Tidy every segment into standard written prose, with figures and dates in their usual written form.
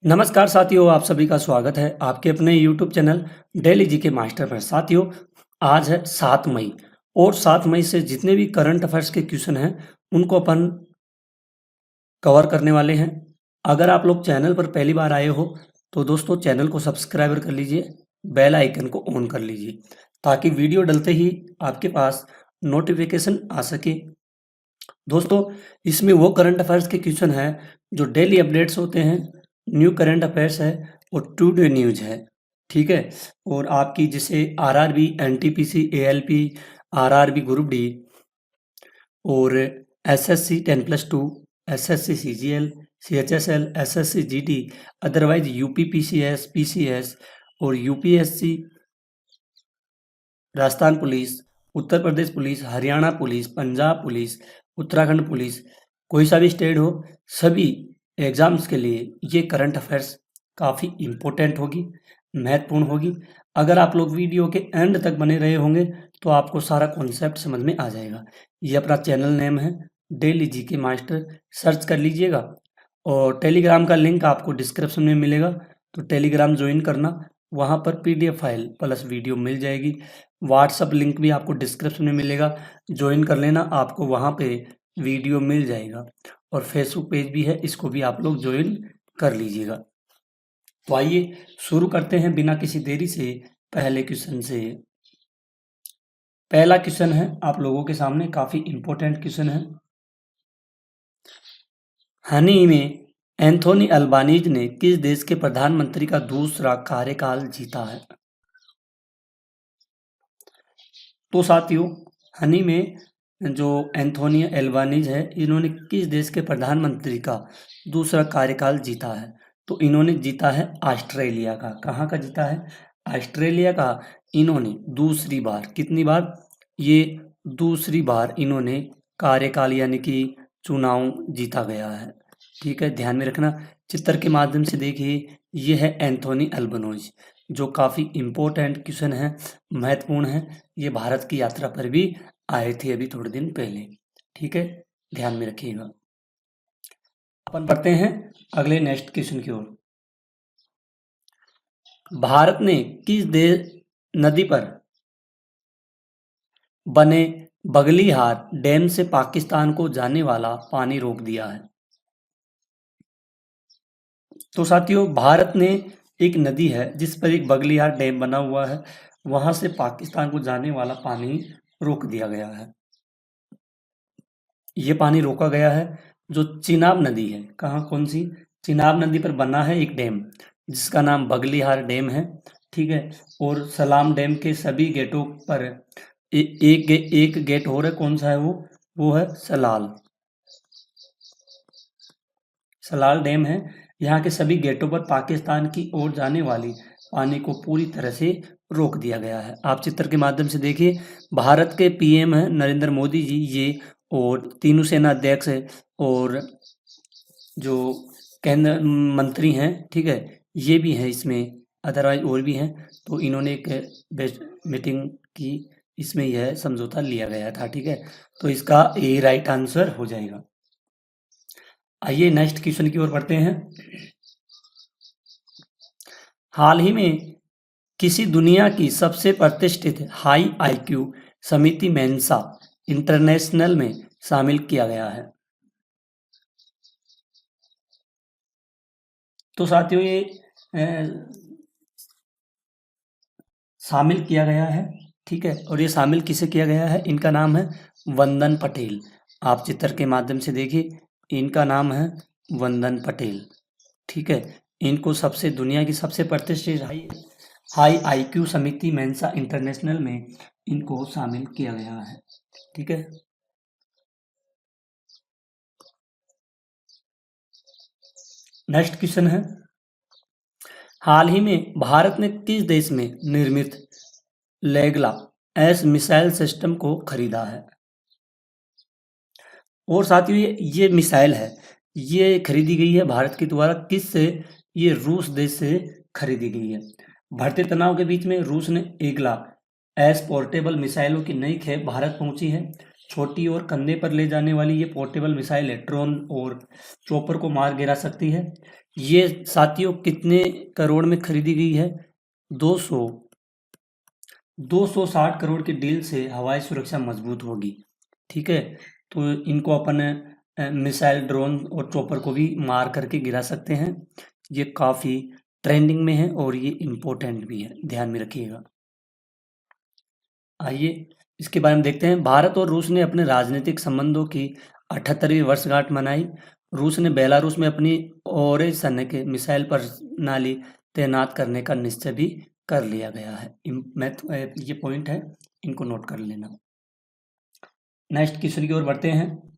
नमस्कार साथियों, आप सभी का स्वागत है आपके अपने YouTube channel daily GK master पर। साथियों, आज है 7 मई और 7 मई से जितने भी करंट अफेयर्स के क्वेश्चन हैं उनको अपन कवर करने वाले हैं। अगर आप लोग चैनल पर पहली बार आए हो तो दोस्तों चैनल को सब्सक्राइब कर लीजिए, बेल आइकन को ऑन कर लीजिए ताकि वीडियो डलते ही आपके पास नोटिफिकेशन आ सके। दोस्तों, इसमें वो करंट अफेयर्स के क्वेश्चन हैं जो डेली अपडेट्स होते हैं, न्यू करंट अफेयर्स है और टुडे न्यूज़ है। ठीक है। और आपकी जैसे RRB, NTPC, ALP, RRB group D और SSC 10+2, SSC CGL, CHSL, SSC GD, otherwise UP PCS, PCS और UPSC, Rajasthan police, Uttar Pradesh police, Haryana police, Punjab police, Uttarakhand police, कोई सा भी स्टेट हो, सभी एग्जाम्स के लिए ये करंट अफेयर्स काफ़ी इम्पोर्टेंट होगी, महत्वपूर्ण होगी। अगर आप लोग वीडियो के एंड तक बने रहे होंगे तो आपको सारा कॉन्सेप्ट समझ में आ जाएगा। ये अपना चैनल नेम है डेली जीके मास्टर, सर्च कर लीजिएगा और टेलीग्राम का लिंक आपको डिस्क्रिप्शन में मिलेगा, तो टेलीग्राम ज्वाइन करना, वहाँ पर पीडीएफ फाइल प्लस वीडियो मिल जाएगी। व्हाट्सअप लिंक भी आपको डिस्क्रिप्शन में मिलेगा, ज्वाइन कर लेना, आपको वहाँ पे वीडियो मिल जाएगा। और फेसबुक पेज भी है, इसको भी आप लोग ज्वाइन कर लीजिएगा। तो आइए शुरू करते हैं बिना किसी देरी से पहले क्वेश्चन से। पहला क्वेश्चन है आप लोगों के सामने, काफी इंपॉर्टेंट क्वेश्चन है। हनी में एंथोनी अल्बानीज ने किस देश के प्रधानमंत्री का दूसरा कार्यकाल जीता है? तो साथियों, हनी में जो एंथोनी अल्बानीज है, इन्होंने किस देश के प्रधानमंत्री का दूसरा कार्यकाल जीता है? तो इन्होंने जीता है ऑस्ट्रेलिया का। कहाँ का जीता है? ऑस्ट्रेलिया का। इन्होंने दूसरी बार, कितनी बार? ये दूसरी बार इन्होंने कार्यकाल यानी कि चुनाव जीता गया है। ठीक है, ध्यान में रखना। चित्र के माध्यम से देखिए, ये है एंथोनी अल्बानीज, जो काफ़ी इम्पोर्टेंट क्वेश्चन है, महत्वपूर्ण है। ये भारत की यात्रा पर भी आए थे अभी थोड़े दिन पहले। ठीक है, ध्यान में रखिएगा। अपन पढ़ते हैं अगले नेक्स्ट क्वेश्चन की ओर। भारत ने किस देश नदी पर बने बगलिहार डैम से पाकिस्तान को जाने वाला पानी रोक दिया है? तो साथियों, भारत ने एक नदी है जिस पर एक बगलिहार डैम बना हुआ है, वहां से पाकिस्तान को जाने वाला पानी रोक दिया गया है। ये पानी रोका गया है जो चिनाब नदी है। कहाँ, कौन सी? चिनाब नदी पर बना है एक डैम जिसका नाम बगलिहार डैम है। ठीक है। और सलाम डैम के सभी गेटों पर एक गेट और है। कौन सा है वो है सलाल। सलाल डैम है। यहाँ के सभी गेटों पर पाकिस्तान की ओर जाने वाली पानी को पूरी तरह से रोक दिया गया है। आप चित्र के माध्यम से देखिए, भारत के पीएम है नरेंद्र मोदी जी, ये और तीनों सेना अध्यक्ष है और जो केंद्र मंत्री हैं, ठीक है, ये भी हैं इसमें, अदरवाइज और भी हैं। तो इन्होंने एक बेस्ट मीटिंग की, इसमें यह समझौता लिया गया था। ठीक है, तो इसका ए राइट आंसर हो जाएगा। आइए नेक्स्ट क्वेश्चन की ओर बढ़ते हैं। हाल ही में किसी दुनिया की सबसे प्रतिष्ठित हाई आईक्यू समिति मेंसा इंटरनेशनल में शामिल किया गया है? तो साथियों, ये शामिल किया गया है। ठीक है, और ये शामिल किसे किया गया है? इनका नाम है वंदन पटेल। आप चित्र के माध्यम से देखिए, इनका नाम है वंदन पटेल। ठीक है, इनको सबसे दुनिया की सबसे प्रतिष्ठित हाई आईक्यू समिति मेंसा इंटरनेशनल में इनको शामिल किया गया है। ठीक है, नेक्स्ट क्वेश्चन है, हाल ही में भारत ने किस देश में निर्मित लेगला एस मिसाइल सिस्टम को खरीदा है? और साथियों, ये मिसाइल है, ये खरीदी गई है भारत के द्वारा। किस से? ये रूस देश से खरीदी गई है। बढ़ते तनाव के बीच में रूस ने एगला एस पोर्टेबल मिसाइलों की नई खेप भारत पहुंची है। छोटी और कंधे पर ले जाने वाली ये पोर्टेबल मिसाइल है ड्रोन और चॉपर को मार गिरा सकती है। ये साथियों कितने करोड़ में खरीदी गई है? 260 करोड़ की डील से हवाई सुरक्षा मजबूत होगी। ठीक है, तो इनको अपन मिसाइल ड्रोन और चॉपर को भी मार करके गिरा सकते हैं। ये काफ़ी ट्रेंडिंग में है और ये इम्पोर्टेंट भी है, ध्यान में रखिएगा। आइए इसके बारे में देखते हैं। भारत और रूस ने अपने राजनीतिक संबंधों की 78वीं वर्षगांठ मनाई। रूस ने बेलारूस में अपनी ओरेज सैनिक मिसाइल प्रणाली तैनात करने का निश्चय भी कर लिया गया है। ये पॉइंट है, इनको नोट कर लेना। नेक्स्ट क्वेश्चन की ओर बढ़ते हैं।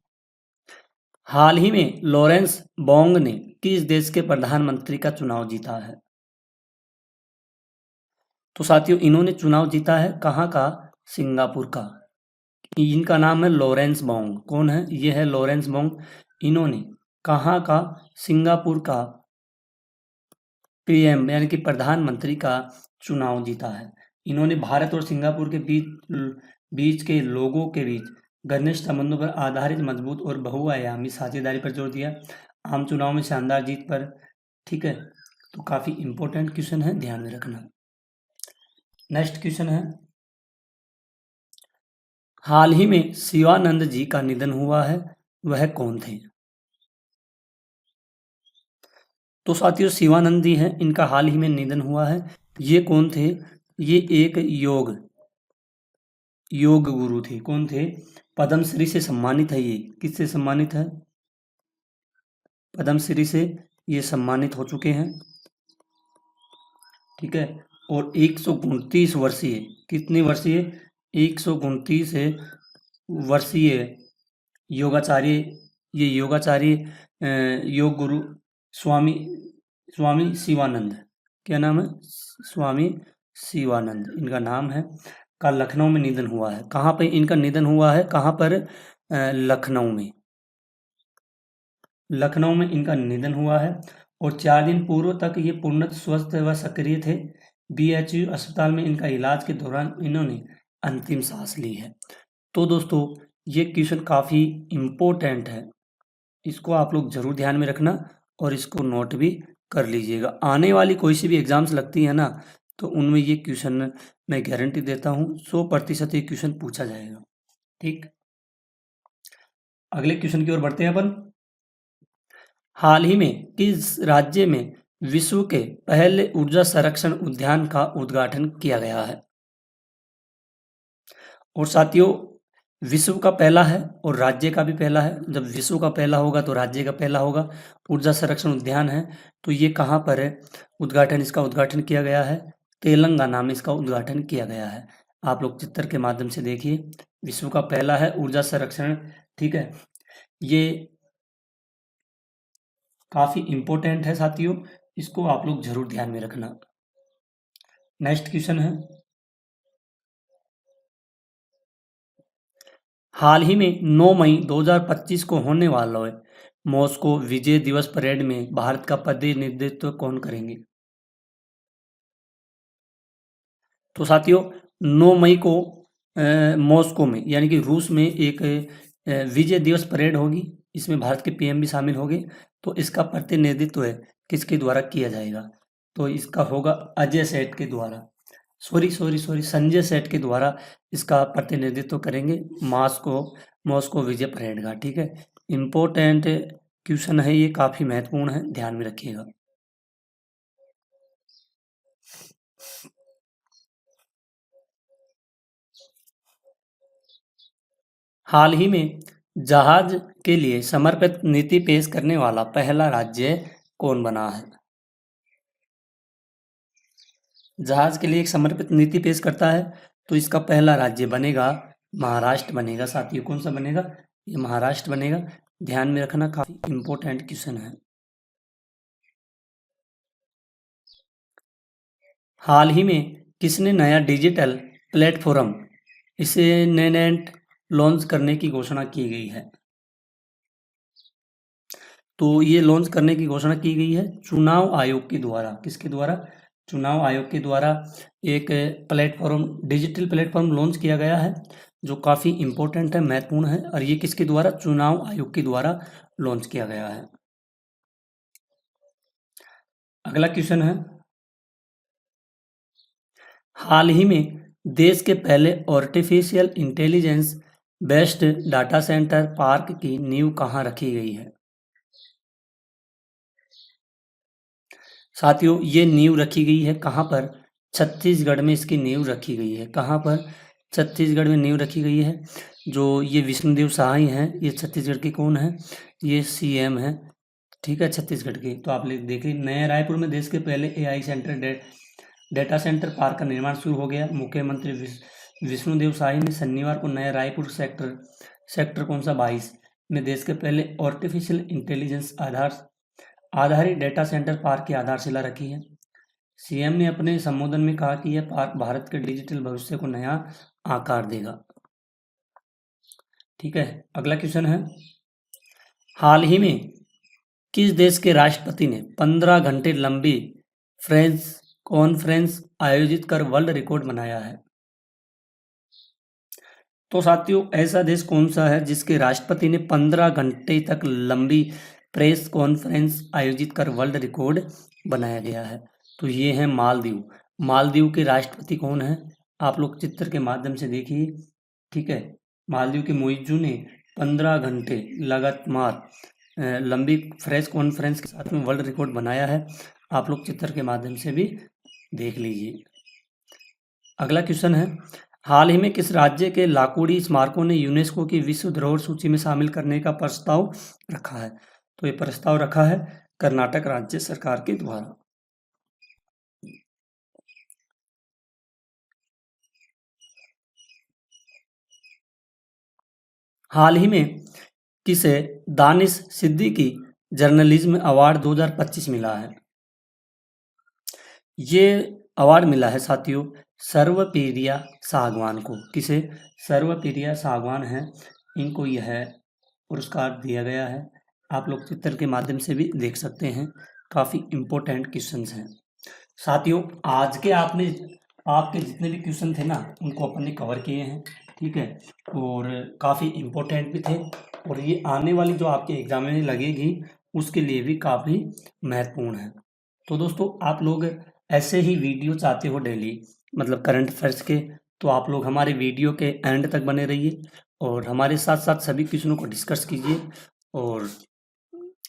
हाल ही में लॉरेंस बोंग ने किस देश के प्रधानमंत्री का चुनाव जीता है? तो साथियों इन्होंने चुनाव जीता है कहाँ का? सिंगापुर का। इनका नाम है लॉरेंस बोंग। कौन है? ये है लॉरेंस बोंग। इन्होंने कहाँ का? सिंगापुर का पीएम यानी कि प्रधानमंत्री का चुनाव जीता है। इन्होंने भारत और सिंगापुर के बीच के लोगों के बीच घनिष्ठ संबंधों पर आधारित मजबूत और बहुआयामी साझेदारी पर जोर दिया। आम चुनाव में शानदार जीत पर। ठीक है, तो काफी इंपॉर्टेंट क्वेश्चन है, ध्यान में रखना। नेक्स्ट क्वेश्चन है, हाल ही में शिवानंद जी का निधन हुआ है, वह कौन थे? तो साथियों शिवानंद जी हैं, इनका हाल ही में निधन हुआ है। ये कौन थे? ये एक योग गुरु थे। कौन थे? पद्मश्री से सम्मानित है। ये किससे सम्मानित है? पद्मश्री से ये सम्मानित हो चुके हैं। ठीक है, और 129 वर्षीय, कितने वर्षीय? 129 वर्षीय योगाचार्य, ये योगाचार्य योग गुरु स्वामी शिवानंद, क्या नाम है? स्वामी शिवानंद इनका नाम है, का लखनऊ में निधन हुआ है। कहाँ पे इनका निधन हुआ है? कहाँ पर? लखनऊ में। लखनऊ में इनका निधन हुआ है और 4 दिन पूर्व तक ये पूर्णतः स्वस्थ व सक्रिय थे। बीएचयू अस्पताल में इनका इलाज के दौरान इन्होंने अंतिम सांस ली है। तो दोस्तों ये क्वेश्चन काफ़ी इम्पोर्टेंट है, इसको आप लोग जरूर ध्यान में रखना और इसको नोट भी कर लीजिएगा। आने वाली कोई सी भी एग्जाम्स लगती है ना, तो उनमें ये क्वेश्चन मैं गारंटी देता हूँ 100% ये क्वेश्चन पूछा जाएगा। ठीक, अगले क्वेश्चन की ओर बढ़ते हैं अपन। हाल ही में किस राज्य में विश्व के पहले ऊर्जा संरक्षण उद्यान का उद्घाटन किया गया है? और साथियों विश्व का पहला है और राज्य का भी पहला है। जब विश्व का पहला होगा तो राज्य का पहला होगा। ऊर्जा संरक्षण उद्यान है, तो ये कहाँ पर है उद्घाटन? इसका उद्घाटन किया गया है तेलंगाना में, इसका उद्घाटन किया गया है। आप लोग चित्र के माध्यम से देखिए, विश्व का पहला है ऊर्जा संरक्षण। ठीक है, ये काफी इंपॉर्टेंट है साथियों, इसको आप लोग जरूर ध्यान में रखना। नेक्स्ट क्वेश्चन है, हाल ही में 9 मई 2025 को होने वाला मॉस्को विजय दिवस परेड में भारत का प्रतिनिधित्व कौन करेंगे? तो साथियों 9 मई को मॉस्को में यानी कि रूस में एक विजय दिवस परेड होगी। इसमें भारत के पीएम भी शामिल होंगे। तो इसका प्रतिनिधित्व किसके द्वारा किया जाएगा? तो इसका होगा अजय सेठ के द्वारा, संजय सेठ के द्वारा इसका प्रतिनिधित्व करेंगे मॉस्को विजय परेड का। ठीक है, इंपॉर्टेंट क्वेश्चन है ये, काफी महत्वपूर्ण है, ध्यान में रखिएगा। हाल ही में जहाज के लिए समर्पित नीति पेश करने वाला पहला राज्य कौन बना है? जहाज के लिए एक समर्पित नीति पेश करता है तो इसका पहला राज्य बनेगा महाराष्ट्र बनेगा। साथियों कौन सा बनेगा? ये महाराष्ट्र बनेगा, ध्यान में रखना, काफी इंपॉर्टेंट क्वेश्चन है। हाल ही में किसने नया डिजिटल प्लेटफॉर्म इसे नेट लॉन्च करने की घोषणा की गई है? तो ये लॉन्च करने की घोषणा की गई है चुनाव आयोग के द्वारा। किसके द्वारा? चुनाव आयोग के द्वारा एक प्लेटफॉर्म, डिजिटल प्लेटफॉर्म लॉन्च किया गया है जो काफ़ी इम्पोर्टेंट है, महत्वपूर्ण है, और ये किसके द्वारा? चुनाव आयोग के द्वारा लॉन्च किया गया है। अगला क्वेश्चन है, हाल ही में देश के पहले artificial intelligence based data centre park की नींव कहाँ रखी गई है? साथियों, ये नींव रखी गई है कहाँ पर? छत्तीसगढ़ में इसकी नींव रखी गई है। कहाँ पर? छत्तीसगढ़ में नींव रखी गई है। जो ये विष्णुदेव साय हैं, ये छत्तीसगढ़ के कौन है? ये सीएम है, ठीक है, छत्तीसगढ़ के। तो आप देखिए, नए रायपुर में देश के पहले AI centre data centre park का निर्माण शुरू हो गया। मुख्यमंत्री विष्णुदेव साय ने शनिवार को नए रायपुर सेक्टर कौन सा 22 में देश के पहले आर्टिफिशियल इंटेलिजेंस आधारित डेटा सेंटर पार्क की आधारशिला रखी है। सीएम ने अपने संबोधन में कहा कि यह पार्क भारत के डिजिटल भविष्य को नया आकार देगा। ठीक है, अगला क्वेश्चन है, हाल ही में किस देश के राष्ट्रपति ने 15 घंटे लंबी प्रेस कॉन्फ्रेंस आयोजित कर वर्ल्ड रिकॉर्ड बनाया है? तो साथियों, ऐसा देश कौन सा है जिसके राष्ट्रपति ने 15 घंटे तक लंबी प्रेस कॉन्फ्रेंस आयोजित कर वर्ल्ड रिकॉर्ड बनाया गया है? तो ये है मालदीव। मालदीव के राष्ट्रपति कौन है? आप लोग चित्र के माध्यम से देखिए। ठीक है, मालदीव के मुइज्जू ने 15 घंटे लगातार लंबी प्रेस कॉन्फ्रेंस के साथ में वर्ल्ड रिकॉर्ड बनाया है। आप लोग चित्र के माध्यम से भी देख लीजिए। अगला क्वेश्चन है, हाल ही में किस राज्य के लाखोड़ी स्मारकों ने यूनेस्को की विश्व धरोहर सूची में शामिल करने का प्रस्ताव रखा है? तो ये प्रस्ताव रखा है कर्नाटक राज्य सरकार के द्वारा। हाल ही में किसे दानिश सिद्दीकी जर्नलिज्म अवार्ड 2025 मिला है? ये अवार्ड मिला है साथियों सर्वप्रिया सागवान को। किसे? सर्वप्रिया सागवान है, इनको यह पुरस्कार दिया गया है। आप लोग चित्र के माध्यम से भी देख सकते हैं। काफ़ी इम्पोर्टेंट क्वेश्चंस हैं साथियों। आज के आपके जितने भी क्वेश्चन थे ना, उनको अपन ने कवर किए हैं, ठीक है, और काफ़ी इम्पोर्टेंट भी थे, और ये आने वाली जो आपके एग्जाम में लगेगी उसके लिए भी काफ़ी महत्वपूर्ण है। तो दोस्तों, आप लोग ऐसे ही वीडियो चाहते हो डेली, मतलब करंट अफेयर्स के, तो आप लोग हमारे वीडियो के एंड तक बने रहिए और हमारे साथ साथ सभी क्वेश्चनों को डिस्कस कीजिए और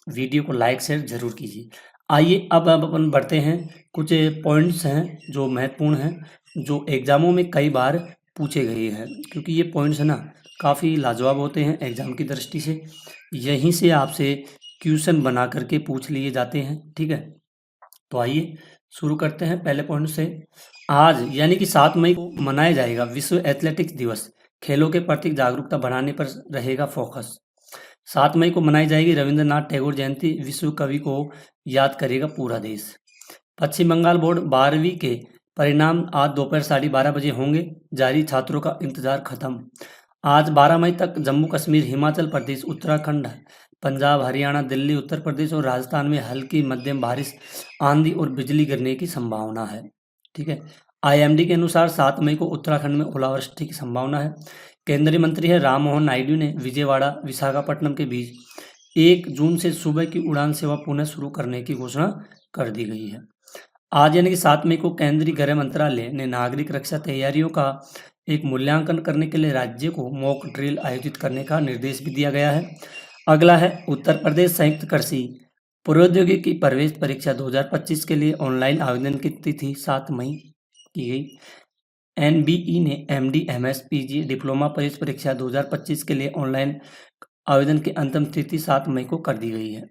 वीडियो को लाइक शेयर जरूर कीजिए। आइए अब अपन बढ़ते हैं। कुछ पॉइंट्स हैं जो महत्वपूर्ण हैं, जो एग्जामों में कई बार पूछे गए हैं, क्योंकि ये पॉइंट्स है ना काफ़ी लाजवाब होते हैं एग्जाम की दृष्टि से। यहीं से आपसे क्वेश्चन बना करके पूछ लिए जाते हैं, ठीक है। तो आइए शुरू करते हैं पहले पॉइंट से। आज यानी कि 7 मई को मनाया जाएगा विश्व एथलेटिक्स दिवस। खेलों के प्रति जागरूकता बढ़ाने पर रहेगा फोकस। 7 मई को मनाई जाएगी रविंद्रनाथ टैगोर जयंती। विश्व कवि को याद करेगा पूरा देश। पश्चिम बंगाल बोर्ड 12वीं के परिणाम आज दोपहर 12:30 बजे होंगे जारी, छात्रों का इंतजार खत्म। आज 12 मई तक जम्मू कश्मीर, हिमाचल प्रदेश, उत्तराखंड, पंजाब, हरियाणा, दिल्ली, उत्तर प्रदेश और राजस्थान में हल्की मध्यम बारिश, आंधी और बिजली गिरने की संभावना है, ठीक है। आईएमडी के अनुसार 7 मई को उत्तराखंड में ओलावृष्टि की संभावना है। केंद्रीय मंत्री है राम मोहन नायडू ने विजयवाड़ा विशाखापट्टनम के बीच 1 जून से सुबह की उड़ान सेवा पुनः शुरू करने की घोषणा कर दी गई है। आज यानी कि 7 मई को केंद्रीय गृह मंत्रालय ने नागरिक रक्षा तैयारियों का एक मूल्यांकन करने के लिए राज्य को मॉक ड्रिल आयोजित करने का निर्देश भी दिया गया है। अगला है उत्तर प्रदेश संयुक्त कृषि प्रौद्योगिकी प्रवेश परीक्षा 2025 के लिए ऑनलाइन आवेदन की तिथि 7 मई की गई। एनबीई ने एमडी, एमएस, पीजी, डिप्लोमा प्रवेश परीक्षा 2025 के लिए ऑनलाइन आवेदन की अंतिम तिथि 7 मई को कर दी गई है।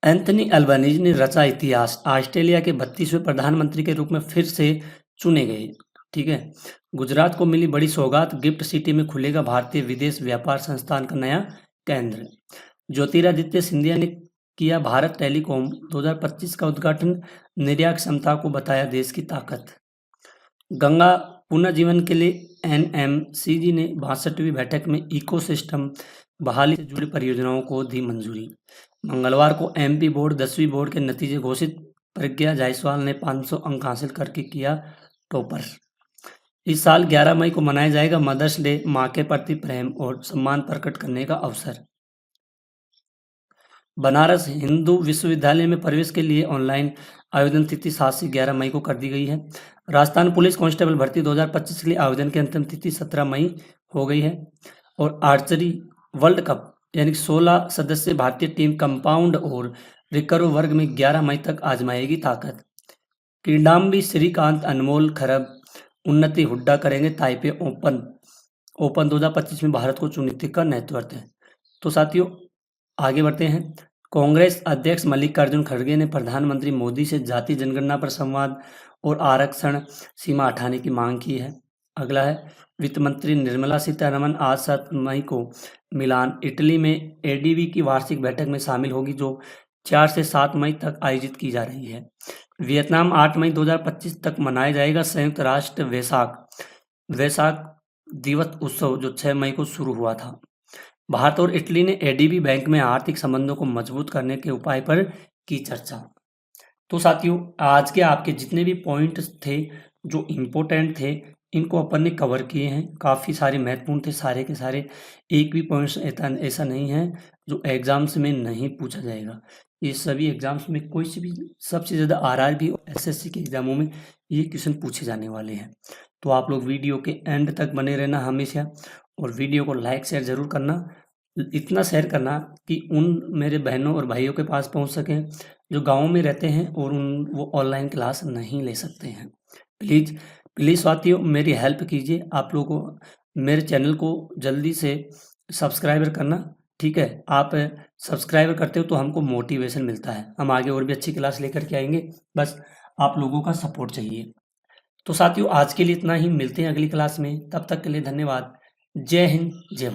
एंथनी अल्बानीज ने रचा इतिहास, ऑस्ट्रेलिया के 32वें प्रधानमंत्री के रूप में फिर से चुने गए, ठीक है। गुजरात को मिली बड़ी सौगात, गिफ्ट सिटी में खुलेगा भारतीय विदेश व्यापार संस्थान का नया केंद्र। ज्योतिरादित्य सिंधिया ने किया भारत टेलीकॉम 2025 का उद्घाटन, निर्यात क्षमता को बताया देश की ताकत। गंगा पुनर्जीवन के लिए एनएमसीजी ने 62वीं बैठक में इकोसिस्टम बहाली से जुड़ी परियोजनाओं को दी मंजूरी। मंगलवार को एमपी बोर्ड 10वीं बोर्ड के नतीजे घोषित, प्रज्ञा जायसवाल ने 500 अंक हासिल करके किया टॉपर। इस साल 11 मई को मनाया जाएगा मदर्स डे, माँ के प्रति प्रेम और सम्मान प्रकट करने का अवसर। बनारस हिंदू विश्वविद्यालय में प्रवेश के लिए ऑनलाइन आवेदन तिथि 7 से 11 मई को कर दी गई है। राजस्थान पुलिस कांस्टेबल भर्ती 2025 के लिए आवेदन की अंतिम तिथि 17 मई हो गई है। और आर्चरी वर्ल्ड कप यानी 16 सदस्य भारतीय टीम कंपाउंड और रिकर्व वर्ग में 11 मई तक आजमाएगी ताकत। किदाम्बी श्रीकांत, अनमोल खरब, उन्नति हुड्डा करेंगे ताइपे ओपन 2025 में भारत को चुनौती का नेतृत्व। तो साथियों आगे बढ़ते हैं। कांग्रेस अध्यक्ष मल्लिकार्जुन खड़गे ने प्रधानमंत्री मोदी से जाति जनगणना पर संवाद और आरक्षण सीमा हटाने की मांग की है। अगला है वित्त मंत्री निर्मला सीतारमण आज 7 मई को मिलान इटली में एडीबी की वार्षिक बैठक में शामिल होगी जो 4 से 7 मई तक आयोजित की जा रही है। वियतनाम 8 मई 2025 तक मनाया जाएगा संयुक्त राष्ट्र वैशाख दिवस उत्सव जो 6 मई को शुरू हुआ था। भारत और इटली ने एडीबी बैंक में आर्थिक संबंधों को मजबूत करने के उपाय पर की चर्चा। तो साथियों आज के आपके जितने भी पॉइंट्स थे जो इम्पोर्टेंट थे इनको अपन ने कवर किए हैं। काफ़ी सारे महत्वपूर्ण थे सारे के सारे। एक भी पॉइंट्स ऐसा नहीं है जो एग्जाम्स में नहीं पूछा जाएगा। ये सभी एग्जाम्स में कोई से भी सबसे ज़्यादा आरआरबी और एसएससी के एग्जामों में ये क्वेश्चन पूछे जाने वाले हैं। तो आप लोग वीडियो के एंड तक बने रहना हमेशा और वीडियो को लाइक शेयर ज़रूर करना। इतना शेयर करना कि उन मेरे बहनों और भाइयों के पास पहुंच सके जो गाँव में रहते हैं और वो ऑनलाइन क्लास नहीं ले सकते हैं। प्लीज़ साथियों मेरी हेल्प कीजिए। आप लोगों को मेरे चैनल को जल्दी से सब्सक्राइबर करना, ठीक है। आप सब्सक्राइबर करते हो तो हमको मोटिवेशन मिलता है, हम आगे और भी अच्छी क्लास लेकर के आएंगे। बस आप लोगों का सपोर्ट चाहिए। तो साथियों आज के लिए इतना ही, मिलते हैं अगली क्लास में। तब तक के लिए धन्यवाद। जय हिंद, जय भारत।